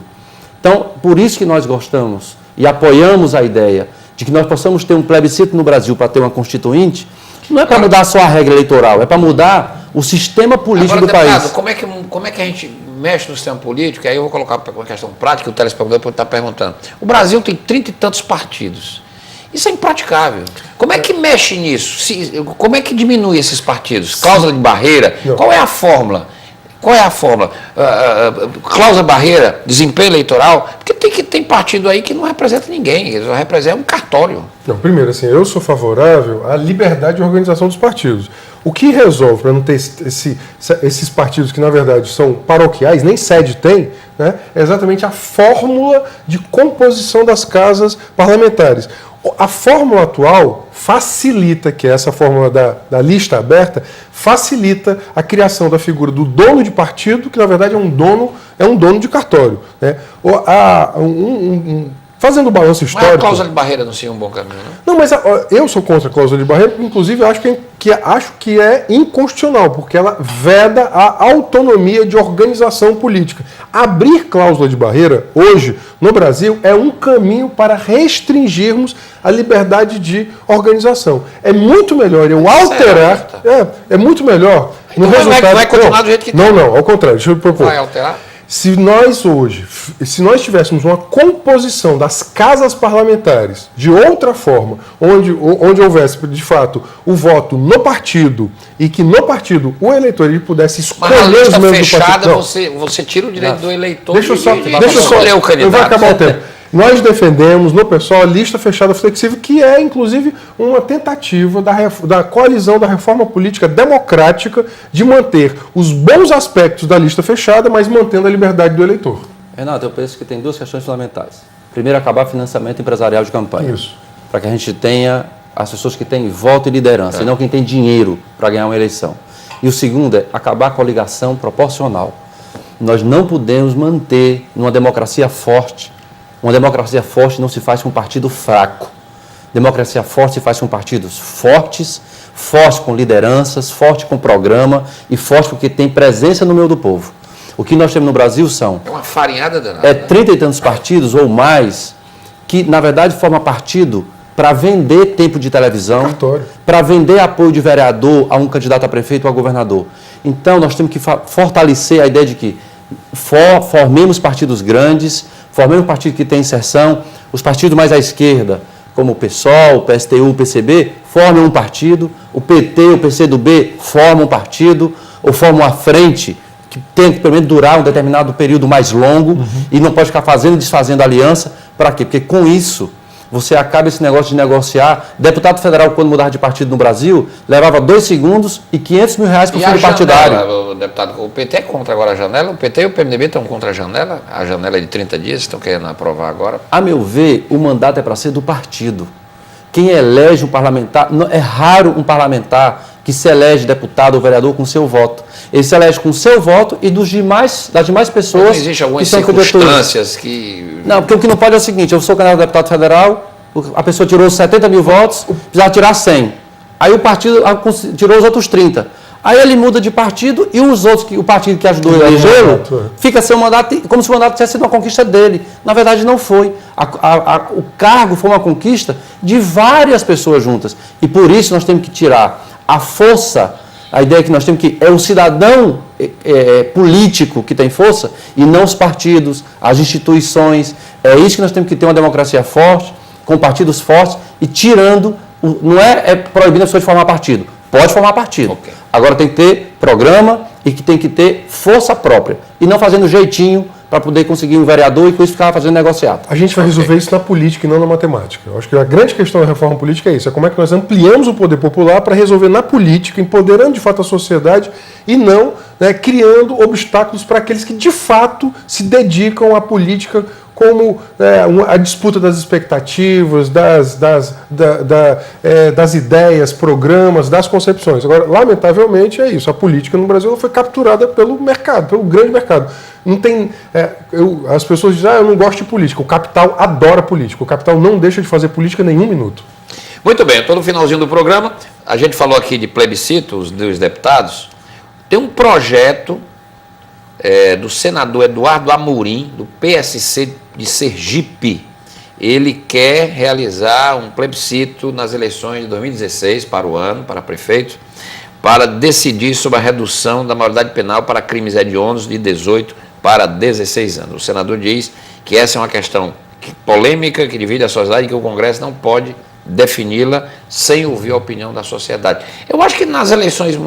Então, por isso que nós gostamos e apoiamos a ideia de que nós possamos ter um plebiscito no Brasil para ter uma constituinte, não é para mudar só a regra eleitoral, é para mudar o sistema político do país. Como é que a gente mexe no sistema político? Aí eu vou colocar uma questão prática, o telespectador está perguntando. O Brasil tem 30 e tantos partidos. Isso é impraticável. Como é que mexe nisso? Como é que diminui esses partidos? Cláusula de barreira? Qual é a fórmula? Cláusula barreira, desempenho eleitoral? Porque tem partido aí que não representa ninguém, ele só representa um cartório. Não, primeiro, assim, eu sou favorável à liberdade de organização dos partidos. O que resolve para não ter esses partidos que, na verdade, são paroquiais, nem sede tem, né, é exatamente a fórmula de composição das casas parlamentares. A fórmula atual facilita, que é essa fórmula da lista aberta, facilita a criação da figura do dono de partido, que na verdade é um dono de cartório. Né? Fazendo o balanço histórico... Mas a cláusula de barreira não seria um bom caminho, não? Não, mas eu sou contra a cláusula de barreira, inclusive eu acho que é inconstitucional, porque ela veda a autonomia de organização política. Abrir cláusula de barreira, hoje, no Brasil, é um caminho para restringirmos a liberdade de organização. É muito melhor eu alterar... É muito melhor... Então no resultado, vai continuar do jeito que está. Não, ao contrário, deixa eu propor. Vai alterar? Se nós tivéssemos uma composição das casas parlamentares de outra forma, onde houvesse, de fato, o voto no partido e que no partido o eleitor ele pudesse escolher os membros do partido... Você tira o direito do eleitor deixa eu só escolher o candidato. Eu vou acabar o tempo. Nós defendemos no PSOL a lista fechada flexível, que é, inclusive, uma tentativa da coalizão da reforma política democrática de manter os bons aspectos da lista fechada, mas mantendo a liberdade do eleitor. Renato, eu penso que tem duas questões fundamentais. Primeiro, acabar o financiamento empresarial de campanha. Isso. Para que a gente tenha as pessoas que têm voto e liderança, e não quem tem dinheiro para ganhar uma eleição. E o segundo é acabar com a coligação proporcional. Nós não podemos manter numa democracia forte. Uma democracia forte não se faz com um partido fraco. Democracia forte se faz com partidos fortes, fortes com lideranças, fortes com programa e fortes porque tem presença no meio do povo. O que nós temos no Brasil são... É uma farinhada danada. 30 e tantos partidos ou mais que, na verdade, formam partido para vender tempo de televisão, para vender apoio de vereador a um candidato a prefeito ou a governador. Então, nós temos que fortalecer a ideia de que formemos partidos grandes, formemos partidos que têm inserção, os partidos mais à esquerda, como o PSOL, o PSTU, o PCB, formam um partido, o PT, o PCdoB formam um partido, ou formam a frente, que tem que pelo menos durar um determinado período mais longo, e não pode ficar fazendo e desfazendo aliança. Para quê? Porque com isso você acaba esse negócio de negociar. Deputado federal, quando mudava de partido no Brasil, levava 2 segundos e R$500 mil para o fundo partidário. O PT é contra agora a janela, o PT e o PMDB estão contra a janela é de 30 dias, estão querendo aprovar agora. A meu ver, o mandato é para ser do partido. Quem elege um parlamentar, é raro um parlamentar que se elege deputado ou vereador com seu voto. Ele se elege com seu voto e das demais pessoas. Mas não existe algumas circunstâncias que... Não, porque o que não pode é o seguinte: eu sou candidato a deputado federal, a pessoa tirou 70 mil votos, precisava tirar 100. Aí o partido tirou os outros 30. Aí ele muda de partido e os outros, o partido que ajudou a elegê-lo, fica sem o mandato, como se o mandato tivesse sido uma conquista dele. Na verdade, não foi. O cargo foi uma conquista de várias pessoas juntas. E por isso nós temos que tirar a força, a ideia que nós temos que é o cidadão político que tem força e não os partidos, as instituições. É isso que nós temos que ter, uma democracia forte, com partidos fortes e tirando, não é proibindo a pessoa de formar partido. Pode formar partido. Okay. Agora tem que ter programa e que tem que ter força própria, e não fazendo jeitinho para poder conseguir um vereador e com isso ficar fazendo negociado. A gente vai resolver isso na política e não na matemática. Eu acho que a grande questão da reforma política é isso, é como é que nós ampliamos o poder popular para resolver na política, empoderando de fato a sociedade e não, né, criando obstáculos para aqueles que de fato se dedicam à política, como a disputa das expectativas, das ideias, programas, das concepções. Agora, lamentavelmente, é isso. A política no Brasil foi capturada pelo mercado, pelo grande mercado. Não tem, as pessoas dizem, eu não gosto de política. O capital adora política. O capital não deixa de fazer política nem um minuto. Muito bem, estou no finalzinho do programa. A gente falou aqui de plebiscito, os dos deputados. Tem um projeto do senador Eduardo Amorim, do PSC de Sergipe. Ele quer realizar um plebiscito nas eleições de 2016 para prefeito, para decidir sobre a redução da maioridade penal para crimes hediondos de 18 para 16 anos. O senador diz que essa é uma questão polêmica, que divide a sociedade e que o Congresso não pode defini-la sem ouvir a opinião da sociedade. Eu acho que nas eleições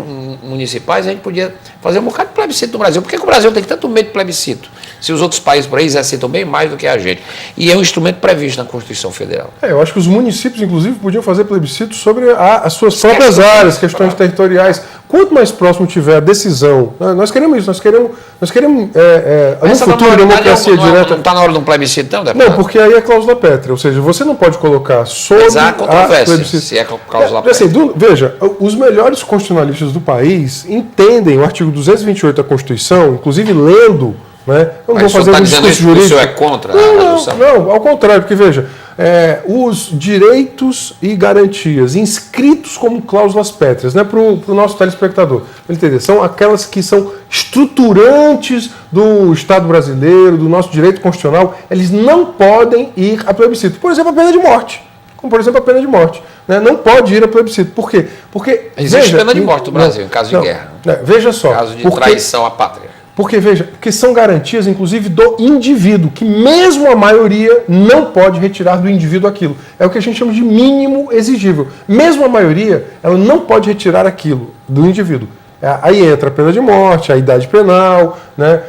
municipais a gente podia fazer um bocado de plebiscito no Brasil. Por que o Brasil tem tanto medo de plebiscito? Se os outros países por aí exercitam bem mais do que a gente. E é um instrumento previsto na Constituição Federal. Eu acho que os municípios, inclusive, podiam fazer plebiscito sobre as suas próprias áreas, questões territoriais. Quanto mais próximo tiver a decisão, nós queremos isso, nós queremos no futuro, democracia direta. Não está na hora de um plebiscito, não, deputado? Não, porque aí é cláusula pétrea, ou seja, você não pode colocar sobre mas há controvérsia, plebiscito. se é cláusula pétrea. Assim, veja, os melhores constitucionalistas do país entendem o artigo 228 da Constituição, inclusive lendo, né? Eu não mas vou fazer um discurso jurídico. O senhor é contra a redução? Não, ao contrário, porque veja, os direitos e garantias inscritos como cláusulas pétreas, né, para o nosso telespectador entender, são aquelas que são estruturantes do Estado brasileiro, do nosso direito constitucional, eles não podem ir a plebiscito. Por exemplo, a pena de morte. Como, por exemplo, a pena de morte. Né? Não pode ir a plebiscito. Por quê? Porque existe pena de morte no Brasil, em caso de guerra. Veja só. Em caso de traição à pátria. Porque são garantias, inclusive, do indivíduo, que mesmo a maioria não pode retirar do indivíduo aquilo. É o que a gente chama de mínimo exigível. Mesmo a maioria, ela não pode retirar aquilo do indivíduo. Aí entra a pena de morte, a idade penal, né?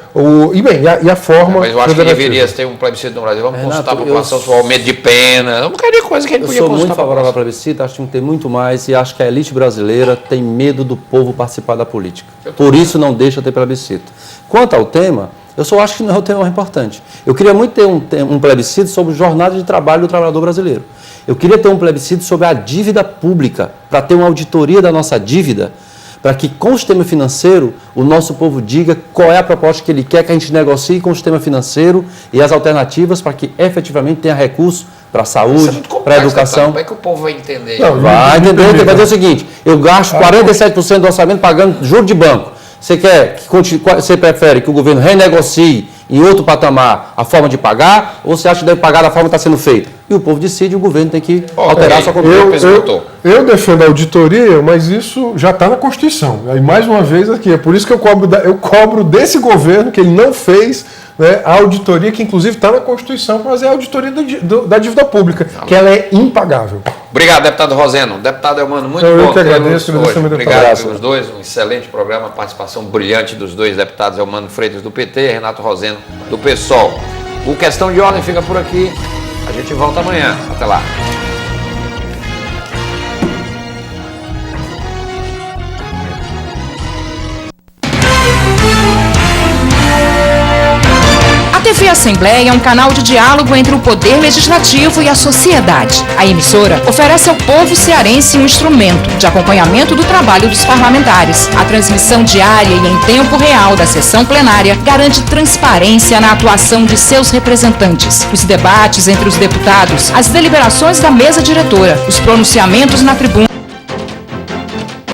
E a forma... Mas eu acho que deveria ter um plebiscito no Brasil. Vamos consultar a população sobre o aumento de pena. Um bocado de coisa que a gente podia consultar. Eu sou muito favorável ao plebiscito, acho que tem que ter muito mais, e acho que a elite brasileira tem medo do povo participar da política. Por isso não deixa ter plebiscito. Quanto ao tema, eu só acho que não é o tema mais importante. Eu queria muito ter um plebiscito sobre jornada de trabalho do trabalhador brasileiro. Eu queria ter um plebiscito sobre a dívida pública, para ter uma auditoria da nossa dívida, para que com o sistema financeiro o nosso povo diga qual é a proposta que ele quer que a gente negocie com o sistema financeiro e as alternativas para que efetivamente tenha recurso para a saúde, para a educação. Como é que o povo vai entender? Não, vai entender, vai dizer o seguinte, eu gasto 47% do orçamento pagando juro de banco. Você prefere que o governo renegocie em outro patamar a forma de pagar, ou você acha que deve pagar da forma que está sendo feita? E o povo decide, o governo tem que alterar a sua conduta. Eu defendo a auditoria, mas isso já está na Constituição. Aí, mais uma vez aqui, é por isso que eu cobro desse governo que ele não fez, né, a auditoria, que inclusive está na Constituição, mas é a auditoria da dívida pública, que ela é impagável. Obrigado, deputado Roseno. Deputado Elmano, muito bom. Eu que agradeço. Obrigado pelos dois, um excelente programa, participação brilhante dos dois deputados, Elmano Freitas do PT e Renato Roseno do PSOL. O Questão de Ordem fica por aqui. A gente volta amanhã. Até lá. A TV Assembleia é um canal de diálogo entre o Poder Legislativo e a sociedade. A emissora oferece ao povo cearense um instrumento de acompanhamento do trabalho dos parlamentares. A transmissão diária e em tempo real da sessão plenária garante transparência na atuação de seus representantes. Os debates entre os deputados, as deliberações da mesa diretora, os pronunciamentos na tribuna.